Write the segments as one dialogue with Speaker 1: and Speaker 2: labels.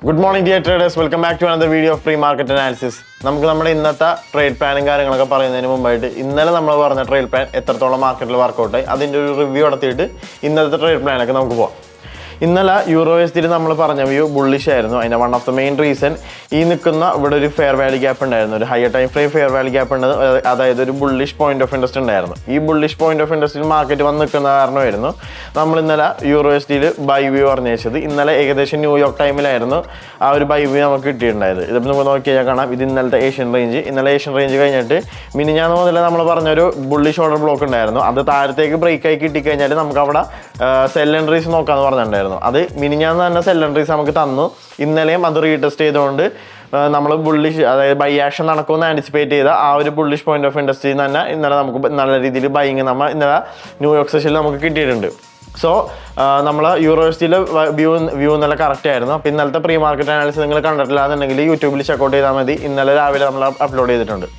Speaker 1: Good morning dear traders, welcome back to another video of pre-market analysis. നമുക്ക് നമ്മുടെ ഇന്നത്തെ trade പ്ലാനും കാര്യങ്ങളൊക്കെ പറയുന്നതിന് മുമ്പായിട്ട് ഇന്നലെ നമ്മൾ പറഞ്ഞ ട്രേഡ് പ്ലാൻ എത്രത്തോളം മാർക്കറ്റിൽ വർക്കൗട്ട് ആയി അതിൻ്റെ ഒരു റിവ്യൂ നടത്തിയിട്ട് ഇന്നത്തെ ട്രേഡ് പ്ലാനൊക്കെ നമുക്ക് പോകാം. ഇന്നലെ യൂറോ എസ്ഡിയിൽ നമ്മൾ പറഞ്ഞ വ്യൂ ബുള്ളിഷ് ആയിരുന്നു. അതിൻ്റെ one of the main reason ഈ നിൽക്കുന്ന ഇവിടെ ഒരു ഫെയർ വാല്യൂ ഗ്യാപ്പ് ഉണ്ടായിരുന്നു, ഒരു higher time frame fair value gap ഉണ്ട്, അതായത് ഒരു ബുള്ളിഷ് പോയിന്റ് ഓഫ് ഇൻട്രസ്റ്റ് ഉണ്ടായിരുന്നു. ഈ ബുള്ളിഷ് പോയിന്റ് ഓഫ് ഇൻട്രസ്റ്റിൽ മാർക്കറ്റ് വന്ന് നിൽക്കുന്ന കാരണമായിരുന്നു നമ്മൾ ഇന്നലെ യൂറോ എസ്ഡിയിൽ ബൈ വ്യൂ പറഞ്ഞു വെച്ചത്. ഇന്നലെ ഏകദേശം ന്യൂയോർക്ക് ടൈമിലായിരുന്നു ആ ഒരു ബൈ വ്യൂ നമുക്ക് കിട്ടിയിട്ടുണ്ടായത്. ഇതിപ്പോൾ നമുക്ക് നോക്കിയാൽ കാണാം, ഇത് ഇന്നലത്തെ ഏഷ്യൻ റേഞ്ച്. ഇന്നലെ ഏഷ്യൻ റേഞ്ച് കഴിഞ്ഞിട്ട് മിനിഞ്ഞാന്ന് മുതൽ നമ്മൾ പറഞ്ഞൊരു ബുള്ളിഷ് ഓർഡർ ബ്ലോക്ക് ഉണ്ടായിരുന്നു. അത് താഴത്തേക്ക് ബ്രേക്ക് ആയി കിട്ടിക്കഴിഞ്ഞാൽ നമുക്ക് അവിടെ സെൽ എൻട്രീസ് നോക്കാമെന്ന് പറഞ്ഞിട്ടുണ്ടായിരുന്നു. അത് മിനിഞ്ഞാന്ന് തന്നെ സെൽ എൻട്രീസ് നമുക്ക് തന്നു. ഇന്നലെയും അത് റീടെസ്റ്റ് ചെയ്തുകൊണ്ട് നമ്മൾ ബുള്ളിഷ്, അതായത് ബൈ ആക്ഷൻ നടക്കുമെന്ന് ആൻറ്റിസിപ്പേറ്റ് ചെയ്ത ആ ഒരു ബുള്ളിഷ് പോയിന്റ് ഓഫ് ഇൻട്രസ്റ്റിൽ നിന്ന് തന്നെ ഇന്നലെ നമുക്ക് നല്ല രീതിയിൽ ബൈങ് നമ്മൾ ഇന്നലെ ന്യൂയോർക്ക് സെഷനിൽ നമുക്ക് കിട്ടിയിട്ടുണ്ട്. സോ നമ്മൾ യൂറോ എസ്ഡിയിലെ വ്യൂ ഇന്നലെ കറക്റ്റ് ആയിരുന്നു. അപ്പോൾ ഇന്നലത്തെ പ്രീ മാർക്കറ്റ് അനാലിസിസ് നിങ്ങൾ കണ്ടിട്ടില്ല എന്നുണ്ടെങ്കിൽ യൂട്യൂബിൽ ചെക്കൗട്ട് ചെയ്താൽ മതി. ഇന്നലെ രാവിലെ നമ്മൾ അപ്ലോഡ് ചെയ്തിട്ടുണ്ട്.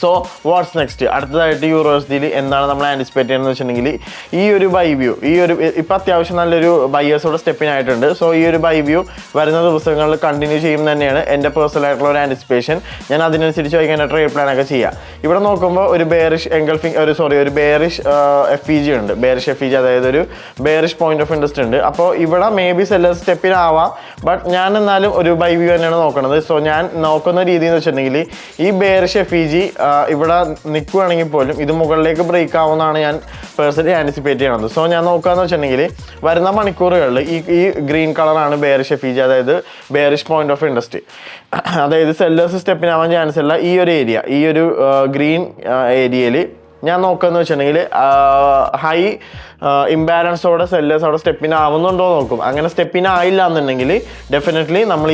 Speaker 1: സോ വാട്ട്സ് നെക്സ്റ്റ്, അടുത്തതായിട്ട് യൂറോ എസ്ഡിയിൽ എന്താണ് നമ്മൾ ആൻറ്റിസിപ്പേറ്റ് ചെയ്യുന്നത് വെച്ചിട്ടുണ്ടെങ്കിൽ ഈ ഒരു ബൈ വ്യൂ, ഈ ഒരു ഇപ്പോൾ അത്യാവശ്യം നല്ലൊരു ബയേഴ്സോടെ സ്റ്റെപ്പിനായിട്ടുണ്ട്. സോ ഈ ഒരു ബൈ വ്യൂ വരുന്ന ദിവസങ്ങളിൽ കണ്ടിന്യൂ ചെയ്യും തന്നെയാണ് എൻ്റെ പേഴ്സണൽ ആയിട്ടുള്ള ഒരു ആൻറ്റിസിപ്പേഷൻ. ഞാൻ അതിനനുസരിച്ച് എൻ്റെ ട്രേഡ് പ്ലാനൊക്കെ ചെയ്യാം. ഇവിടെ നോക്കുമ്പോൾ ഒരു ബെയറിഷ് ഒരു ബെയറിഷ് FEG ഉണ്ട്. ബെയറിഷ് FEG, അതായത് ഒരു ബെയറിഷ് പോയിന്റ് ഓഫ് ഇൻട്രസ്റ്റ് ഉണ്ട്. അപ്പോൾ ഇവിടെ മേ ബി സെല്ലർ സ്റ്റെപ്പിനാവാം, ബട്ട് ഞാൻ എന്നാലും ഒരു ബൈ വ്യൂ തന്നെയാണ് നോക്കുന്നത്. സോ ഞാൻ നോക്കുന്ന രീതി എന്ന് വെച്ചിട്ടുണ്ടെങ്കിൽ ഈ ബെയറിഷ് FEG ഇവിടെ നിൽക്കുകയാണെങ്കിൽ പോലും ഇത് മുകളിലേക്ക് ബ്രേക്ക് ആവുമെന്നാണ് ഞാൻ പേഴ്സണലി ആൻറ്റിസിപ്പേറ്റ് ചെയ്യണത്. സോ ഞാൻ നോക്കുകയെന്ന് വെച്ചിട്ടുണ്ടെങ്കിൽ വരുന്ന മണിക്കൂറുകളിൽ ഈ ഗ്രീൻ കളറാണ് ബെയറിഷ് FEG, അതായത് ബെയറിഷ് പോയിന്റ് ഓഫ് ഇൻട്രസ്റ്റ്. അതായത് സെല്ലേഴ്സ് സ്റ്റെപ്പിനാവാൻ ചാൻസ് ഉള്ള ഈ ഒരു ഏരിയ, ഈ ഒരു ഗ്രീൻ ഏരിയയിൽ ഞാൻ നോക്കുകയെന്ന് വെച്ചിട്ടുണ്ടെങ്കിൽ ഹൈ ഇംബാലൻസോടെ സെല്ലേഴ്സ് അവിടെ സ്റ്റെപ്പിനാവുന്നുണ്ടോ നോക്കും. അങ്ങനെ സ്റ്റെപ്പിനായില്ല എന്നുണ്ടെങ്കിൽ ഡെഫിനറ്റ്ലി നമ്മൾ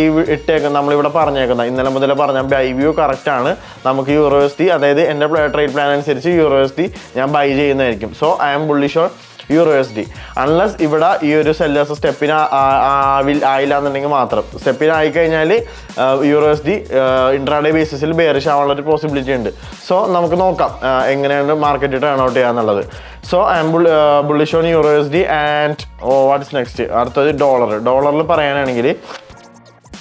Speaker 1: നമ്മളിവിടെ പറഞ്ഞേക്കുന്ന ഇന്നലെ മുതൽ പറഞ്ഞ ബൈ വ്യൂ കറക്റ്റാണ്. നമുക്ക് യൂറോ എസ്ഡി, അതായത് എൻ്റെ ട്രേഡ് പ്ലാൻ അനുസരിച്ച് യൂറോ എസ്ഡി ഞാൻ ബൈ ചെയ്യുന്നതായിരിക്കും. So I am bullish on euro USD unless ഇവിടെ ഈ ഒരു സെല്ലേഴ്സ് സ്റ്റെപ്പിന് ആയില്ല എന്നുണ്ടെങ്കിൽ മാത്രം. സ്റ്റെപ്പിന് ആയിക്കഴിഞ്ഞാൽ യൂറോ എസ്ഡി ഇൻട്രാഡേ ബേസിസിൽ ബെയറിഷ് ആവാനുള്ള ഒരു പോസിബിലിറ്റി ഉണ്ട്. സോ നമുക്ക് നോക്കാം എങ്ങനെയാണ് മാർക്കറ്റ് ടേൺ ഔട്ട് ചെയ്യാന്നുള്ളത്. So I am bullish on euro USD and what's next. അടുത്തത് ഡോളറിൽ പറയാനാണെങ്കിൽ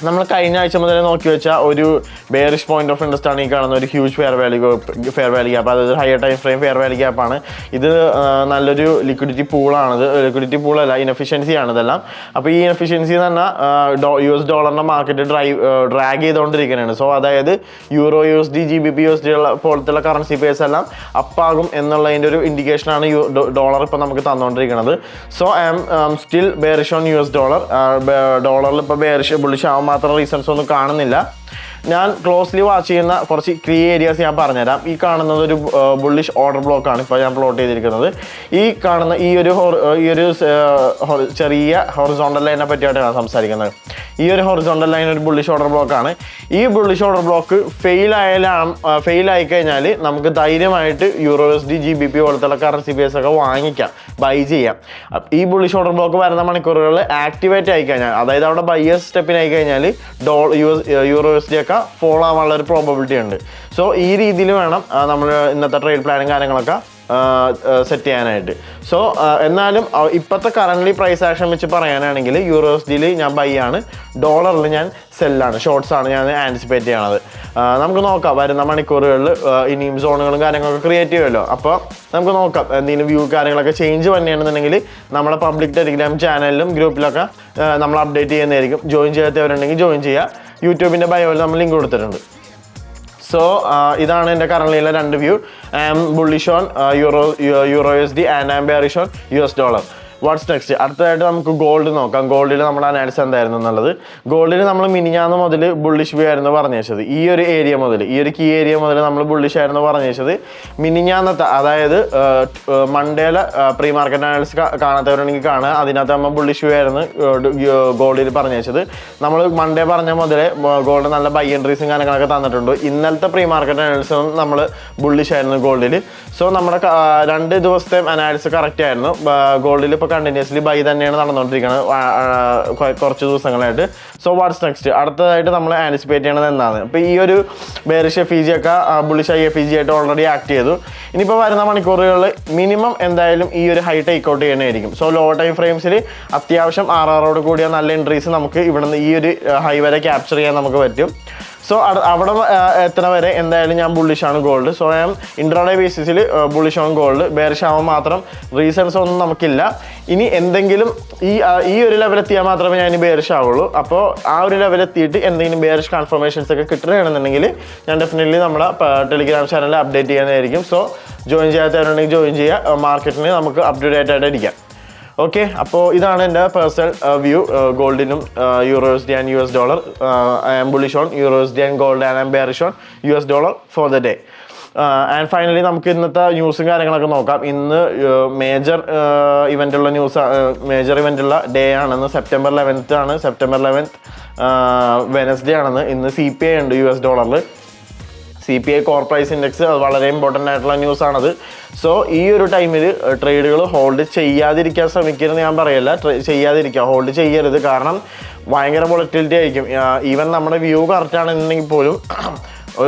Speaker 1: നമ്മൾ കഴിഞ്ഞ ആഴ്ച മുതൽ നോക്കി വെച്ചാൽ ഒരു ബെയറിഷ് പോയിന്റ് ഓഫ് ഇൻട്രസ്റ്റ് ആണ് ഈ കാണുന്ന ഒരു ഹ്യൂജ് ഫെയർ വാല്യൂ ഗ്യാപ്പ്, അതായത് higher time frame fair value ഗ്യാപ്പാണ്. ഇത് നല്ലൊരു ലിക്വിഡിറ്റി പൂളാണിത്. ലിക്വിഡിറ്റി പൂളല്ല, ഇൻഎഫിഷ്യൻസി ആണ് ഇതെല്ലാം. അപ്പോൾ ഈ ഇൻഎഫിഷ്യൻസി എന്ന് പറഞ്ഞാൽ US ഡോളറിൻ്റെ മാർക്കറ്റ് ഡ്രാഗ് ചെയ്തുകൊണ്ടിരിക്കുകയാണ്. സോ അതായത് യൂറോ USD GBP USD പോലത്തുള്ള കറൻസി പേഴ്സ് എല്ലാം അപ്പാകും എന്നുള്ളതിൻ്റെ ഒരു ഇൻഡിക്കേഷനാണ് ഡോളർ ഇപ്പോൾ നമുക്ക് തന്നുകൊണ്ടിരിക്കുന്നത്. So I am still bearish on US dollar. ഡോളറിൽ ഇപ്പോൾ ബുള്ളിഷ് ആവാൻ മാത്രം റീസൺസ് ഒന്നും കാണുന്നില്ല. ഞാൻ ക്ലോസ്ലി വാച്ച് ചെയ്യുന്ന കുറച്ച് കീ ഏരിയാസ് ഞാൻ പറഞ്ഞുതരാം. ഈ കാണുന്നത് ഒരു ബുള്ളിഷ് ഓർഡർ ബ്ലോക്കാണ് ഇപ്പോൾ ഞാൻ പ്ലോട്ട് ചെയ്തിരിക്കുന്നത്. ഈ കാണുന്ന ഈ ഒരു ചെറിയ ഹൊറിസോണ്ടൽ ലൈനെ പറ്റിയിട്ടാണ് ഞാൻ സംസാരിക്കുന്നത്. ഈ ഒരു ഹൊറിസോണ്ടൽ ലൈൻ ഒരു ബുള്ളിഷ് ഓർഡർ ബ്ലോക്കാണ്. ഈ ബുള്ളിഷ് ഓർഡർ ബ്ലോക്ക് ഫെയിൽ ആയി കഴിഞ്ഞാൽ നമുക്ക് ധൈര്യമായിട്ട് യൂറോ USD GBP പോലത്തുള്ള കറൻസി ബേസ് ഒക്കെ വാങ്ങിക്കാം, ബൈ ചെയ്യാം. ഈ ബുള്ളിഷ് ഓർഡർ ബ്ലോക്ക് വരുന്ന മണിക്കൂറുകളിൽ ആക്ടിവേറ്റ് ആയി കഴിഞ്ഞാൽ, അതായത് അവിടെ ബയേഴ്സ് സ്റ്റെപ്പിനായി കഴിഞ്ഞാൽ യൂറോ USD ഒക്കെ ഫോളോ ആവാനുള്ള ഒരു പ്രോബബിലിറ്റി ഉണ്ട്. സോ ഈ രീതിയിൽ വേണം നമ്മൾ ഇന്നത്തെ ട്രേഡ് പ്ലാനും കാര്യങ്ങളൊക്കെ സെറ്റ് ചെയ്യാനായിട്ട്. സോ എന്നാലും ഇപ്പോഴത്തെ കറൻ്റ്ലി പ്രൈസ് ആക്ഷൻ വെച്ച് പറയാനാണെങ്കിൽ യൂറോ USDയിൽ ഞാൻ ബൈ ആണ്, ഡോളറിൽ ഞാൻ സെല്ലാണ്, ഷോർട്ട്സ് ആണ് ഞാൻ ആൻറ്റിസിപ്പേറ്റ് ചെയ്യണത്. നമുക്ക് നോക്കാം വരുന്ന മണിക്കൂറുകളിൽ ഇനിയും സോണുകളും കാര്യങ്ങളൊക്കെ ക്രിയേറ്റ് ചെയ്യുമല്ലോ. അപ്പോൾ നമുക്ക് നോക്കാം എന്തെങ്കിലും വ്യൂ കാര്യങ്ങളൊക്കെ ചേഞ്ച് തന്നെയാണെന്നുണ്ടെങ്കിൽ നമ്മുടെ പബ്ലിക് ടെലിഗ്രാം ചാനലിലും ഗ്രൂപ്പിലൊക്കെ നമ്മൾ അപ്ഡേറ്റ് ചെയ്യുന്നതായിരിക്കും. ജോയിൻ ചെയ്യാത്തവരുണ്ടെങ്കിൽ ജോയിൻ ചെയ്യുക. യൂട്യൂബിൻ്റെ ബയോയിൽ നമ്മൾ ലിങ്ക് കൊടുത്തിട്ടുണ്ട്. സോ ഇതാണ് എൻ്റെ കറൻലിയിലെ രണ്ട് view. I am bullish on euro USD and I am bearish on US dollar. What's next, അടുത്തതായിട്ട് നമുക്ക് ഗോൾഡ് നോക്കാം. ഗോൾഡിൽ നമ്മുടെ അനാലിസിസ് എന്തായിരുന്നു എന്നുള്ളത്. ഗോൾഡിൽ നമ്മൾ മിനിഞ്ഞാന്ന് മുതൽ ബുള്ളിഷ് വ്യൂ ആയിരുന്നു പറഞ്ഞു വെച്ചത്. ഈ ഒരു ഏരിയ മുതൽ, ഈ ഒരു കീ ഏരിയ മുതൽ നമ്മൾ ബുള്ളിഷ് ആയിരുന്നു പറഞ്ഞു വെച്ചത്. മിനിഞ്ഞാന്നത്തെ, അതായത് മൺഡേയിലെ പ്രീ മാർക്കറ്റ് അനാലിസിസ് കാണാത്തവരുണ്ടെങ്കിൽ കാണുക. അതിനകത്ത് നമ്മൾ ബുള്ളിഷ് വ്യൂ ആയിരുന്നു ഗോൾഡിൽ പറഞ്ഞു വെച്ചത്. നമ്മൾ മൺഡേ പറഞ്ഞ മുതലേ ഗോൾഡ് നല്ല ബൈ എൻട്രീസും കാര്യങ്ങളൊക്കെ തന്നിട്ടുണ്ട്. ഇന്നലത്തെ പ്രീ മാർക്കറ്റ് അനാലിസിസും നമ്മൾ ബുള്ളിഷ് ആയിരുന്നു ഗോൾഡിൽ. സോ നമ്മുടെ 2 ദിവസത്തെ അനാലിസിസ് കറക്റ്റ് ആയിരുന്നു. ഗോൾഡിൽ ഇപ്പോൾ കണ്ടിന്യൂസ്ലി ബൈ തന്നെയാണ് നടന്നുകൊണ്ടിരിക്കുന്നത് കുറച്ച് ദിവസങ്ങളായിട്ട്. സോ വാട്ട്സ് നെക്സ്റ്റ്, അടുത്തതായിട്ട് നമ്മൾ ആൻറ്റിസിപ്പേറ്റ് ചെയ്യണത് എന്താണ്? ഇപ്പോൾ ഈ ഒരു ബെയറിഷ് FEG ഒക്കെ ബുള്ളിഷ് FEG ആയിട്ട് ഓൾറെഡി ആക്ട് ചെയ്തു. ഇനിയിപ്പോൾ വരുന്ന മണിക്കൂറുകളിൽ മിനിമം എന്തായാലും ഈ ഒരു ഹൈ ടേക്ക് ഔട്ട് ചെയ്യണമായിരിക്കും. സോ ലോ ടൈം ഫ്രെയിംസിൽ അത്യാവശ്യം RR കൂടിയ നല്ല എൻട്രീസ് നമുക്ക് ഇവിടുന്ന് ഈ ഒരു ഹൈ വരെ ക്യാപ്ചർ ചെയ്യാൻ നമുക്ക് പറ്റും. സോ അവിടെ എത്ര വരെ എന്തായാലും ഞാൻ ബുള്ളിഷാണ് ഗോൾഡ്. സോ ഞാൻ ഇൻട്രാഡേ ബേസിസിൽ ബുള്ളിഷ് ഓൺ ഗോൾഡ്. ബെയറിഷ് ആവാൻ മാത്രം റീസൺസ് ഒന്നും നമുക്കില്ല. ഇനി എന്തെങ്കിലും ഈ ഒരു ലെവലെത്തിയാൽ മാത്രമേ ഞാൻ ബെയറിഷ് ആവുള്ളൂ. അപ്പോൾ ആ ഒരു ലെവലെത്തിയിട്ട് എന്തെങ്കിലും ബെയറിഷ് കൺഫർമേഷൻസ് ഒക്കെ കിട്ടുകയാണെന്നുണ്ടെങ്കിൽ ഞാൻ ഡെഫിനറ്റ്ലി നമ്മളെ ടെലിഗ്രാം ചാനലിൽ അപ്ഡേറ്റ് ചെയ്യുന്നതായിരിക്കും. സോ ജോയിൻ ചെയ്യാത്തവരുണ്ടെങ്കിൽ ജോയിൻ ചെയ്യുക. മാർക്കറ്റിന് നമുക്ക് അപ്ഡേറ്റ് ആയിട്ട് ഇരിക്കാം. ഓക്കെ, അപ്പോൾ ഇതാണ് എൻ്റെ പേഴ്സണൽ വ്യൂ ഗോൾഡിനും EURUSD and US dollar. I am bullish on EURUSD and gold and I am bearish on US dollar for the day. And finally നമുക്ക് ഇന്നത്തെ ന്യൂസും കാര്യങ്ങളൊക്കെ നോക്കാം. ഇന്ന് മേജർ ഇവൻ്റുള്ള മേജർ ഇവൻ്റുള്ള ഡേ ആണെന്ന്. September 11th ആണ്. September 11th വെനസ്ഡേ ആണെന്ന്. ഇന്ന് CPI ഉണ്ട് US ഡോളറിൽ. CPI കോർ പ്രൈസ് ഇൻഡെക്സ്, അത് വളരെ ഇമ്പോർട്ടൻ്റ് ആയിട്ടുള്ള ന്യൂസാണത്. സോ ഈ ഒരു ടൈമിൽ ട്രേഡുകൾ ഹോൾഡ് ചെയ്യാതിരിക്കാൻ ശ്രമിക്കരുത് ഞാൻ പറയല്ല. ചെയ്യാതിരിക്കുക, ഹോൾഡ് ചെയ്യരുത്. കാരണം ഭയങ്കര വോളറ്റിലിറ്റി ആയിരിക്കും. ഈവൻ നമ്മുടെ വ്യൂ കറക്റ്റ് ആണെന്നുണ്ടെങ്കിൽ പോലും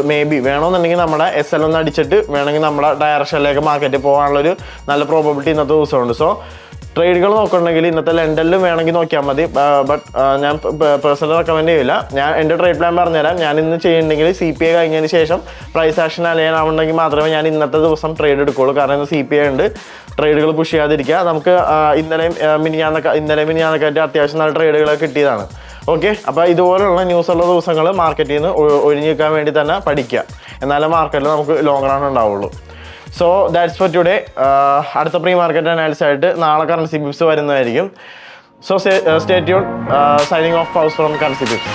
Speaker 1: മേ ബി വേണമെന്നുണ്ടെങ്കിൽ നമ്മുടെ SL ഒന്ന് അടിച്ചിട്ട് വേണമെങ്കിൽ നമ്മുടെ ഡയറക്ഷനിലേക്ക് മാർക്കറ്റ് പോകാനുള്ളൊരു നല്ല പ്രോബബിലിറ്റി ഇന്നത്തെ ദിവസമുണ്ട്. സോ ട്രേഡുകൾ നോക്കണമെങ്കിൽ ഇന്നത്തെ ലണ്ടനിലും വേണമെങ്കിൽ നോക്കിയാൽ മതി. ബട്ട് ഞാൻ പേഴ്സണൽ റെക്കമെൻഡ് ചെയ്യില്ല. ഞാൻ എൻ്റെ ട്രേഡ് പ്ലാൻ പറഞ്ഞുതരാം. ഞാൻ ഇന്ന് ചെയ്യുന്നുണ്ടെങ്കിൽ CPI കഴിഞ്ഞതിന് ശേഷം പ്രൈസ് ആക്ഷൻ അലയാനാവുണ്ടെങ്കിൽ മാത്രമേ ഞാൻ ഇന്നത്തെ ദിവസം ട്രേഡ് എടുക്കുകയുള്ളൂ. കാരണം ഇന്ന് CPI ഉണ്ട്. ട്രേഡുകൾ പുഷ് ചെയ്യാതിരിക്കുക. നമുക്ക് ഇന്നലെയും മിനിഞ്ഞാന്നൊക്കെ ആയിട്ട് അത്യാവശ്യം നല്ല ട്രേഡുകളൊക്കെ കിട്ടിയതാണ്. ഓക്കെ, അപ്പോൾ ഇതുപോലുള്ള ന്യൂസുള്ള ദിവസങ്ങൾ മാർക്കറ്റിൽ നിന്ന് ഒഴിഞ്ഞു നിൽക്കാൻ വേണ്ടി തന്നെ പഠിക്കുക. എന്നാലേ മാർക്കറ്റിൽ നമുക്ക് ലോങ് റൺ ഉണ്ടാവുള്ളൂ. So that's for today. അടുത്ത പ്രീ മാർക്കറ്റ് അനാലിസിസ് ആയിട്ട് നാളെ കറൻസി ബിപ്സ് വരുന്നതായിരിക്കും. So stay tune. Signing off പൗസ് ഫ്രോം കറൻസി ബിപ്സ്.